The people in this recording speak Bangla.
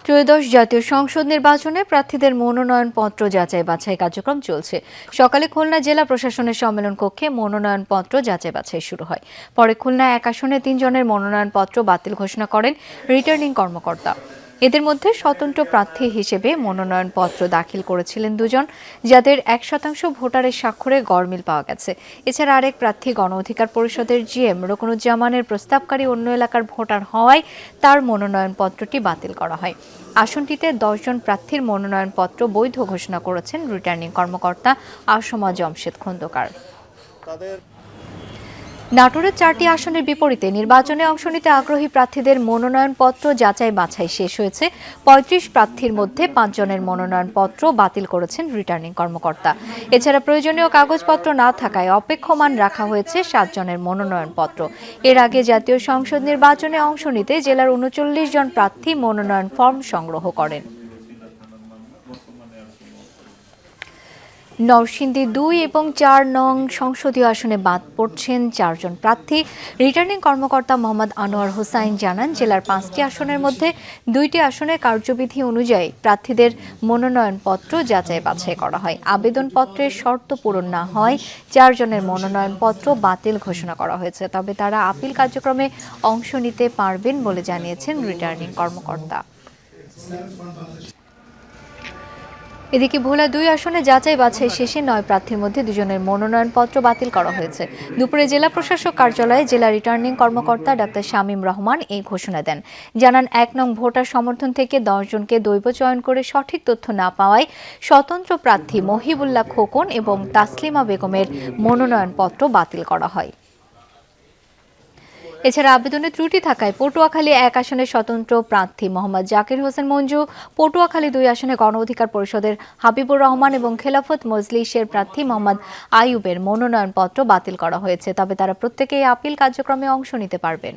ত্রয়োদশ জাতীয় সংসদ নির্বাচনে প্রার্থীদের মনোনয়নপত্র যাচাই বাছাই কার্যক্রম চলছে। সকালে খুলনা জেলা প্রশাসনের সম্মেলন কক্ষে মনোনয়নপত্র যাচাই বাছাই শুরু হয়। পরে খুলনা ১ আসনে ৩ জনের মনোনয়নপত্র বাতিল ঘোষণা করেন রিটার্নিং কর্মকর্তা। এদের মধ্যে স্বতন্ত্র প্রার্থী হিসেবে মনোনয়নপত্র দাখিল করেছিলেন ২ জন, যাদের ১% ভোটারের স্বাক্ষরে গড়মিল পাওয়া গেছে। এছাড়া আরেক প্রার্থী গণ অধিকার পরিষদের জিএম রুকনুজ্জামানের প্রস্তাবকারী অন্য এলাকার ভোটার হওয়ায় তার মনোনয়নপত্রটি বাতিল করা হয়। আসনটিতে ১০ জন প্রার্থীর মনোনয়নপত্র বৈধ ঘোষণা করেছেন রিটার্নিং কর্মকর্তা আসমা জমশেদ খন্দকার। নাটোরের ৪টি আসনের বিপরীতে নির্বাচনে অংশ নিতে আগ্রহী প্রার্থীদের মনোনয়নপত্র যাচাই বাছাই শেষ হয়েছে। ৩৫ প্রার্থীর মধ্যে ৫ জনের মনোনয়নপত্র বাতিল করেছেন রিটার্নিং কর্মকর্তা। এছাড়া প্রয়োজনীয় কাগজপত্র না থাকায় অপেক্ষমান রাখা হয়েছে ৭ জনের মনোনয়নপত্র। এর আগে জাতীয় সংসদ নির্বাচনে অংশ নিতে জেলার ৩৯ জন প্রার্থী মনোনয়ন ফর্ম সংগ্রহ করেন। নরসিংদী ২ এবং ৪ নং সংসদীয় আসনে বাদ পড়ছেন ৪ জন প্রার্থী। রিটার্নিং কর্মকর্তা মোহাম্মদ আনোয়ার হোসাইন জানান, জেলার ৫টি আসনের মধ্যে ২টি আসনে কার্যবিধি অনুযায়ী প্রার্থীদের মনোনয়নপত্র যাচাই বাছাই করা হয়। আবেদনপত্রের শর্ত পূরণ না হয় ৪ জনের মনোনয়নপত্র বাতিল ঘোষণা করা হয়েছে। তবে তারা আপিল কার্যক্রমে অংশ নিতে পারবেন বলে জানিয়েছেন রিটার্নিং কর্মকর্তা। এদিকে ভোলা ২ আসনে যাচাই বাছাই শেষে ৯ প্রার্থীর মধ্যে ২ জনের মনোনয়নপত্র বাতিল করা হয়েছে। দুপুরে জেলা প্রশাসক কার্যালয়ে জেলা রিটার্নিং কর্মকর্তা ডাক্তার শামীম রহমান এই ঘোষণা দেন। জানান, ১ নং ভোটার সমর্থন থেকে ১০ জনকে দৈব চয়ন করে সঠিক তথ্য না পাওয়ায় স্বতন্ত্র প্রার্থী মহিবুল্লাহ খোকন এবং তাসলিমা বেগমের মনোনয়নপত্র বাতিল করা হয়। এছাড়া আবেদনে ত্রুটি থাকায় পটুয়াখালী ১ আসনের স্বতন্ত্র প্রার্থী মোহাম্মদ জাকির হোসেন মঞ্জু, পটুয়াখালী ২ আসনে গণ অধিকার পরিষদের হাবিবুর রহমান এবং খেলাফত মজলিসের প্রার্থী মোহাম্মদ আইয়ুবের মনোনয়নপত্র বাতিল করা হয়েছে। তবে তারা প্রত্যেকেই আপিল কার্যক্রমে অংশ নিতে পারবেন।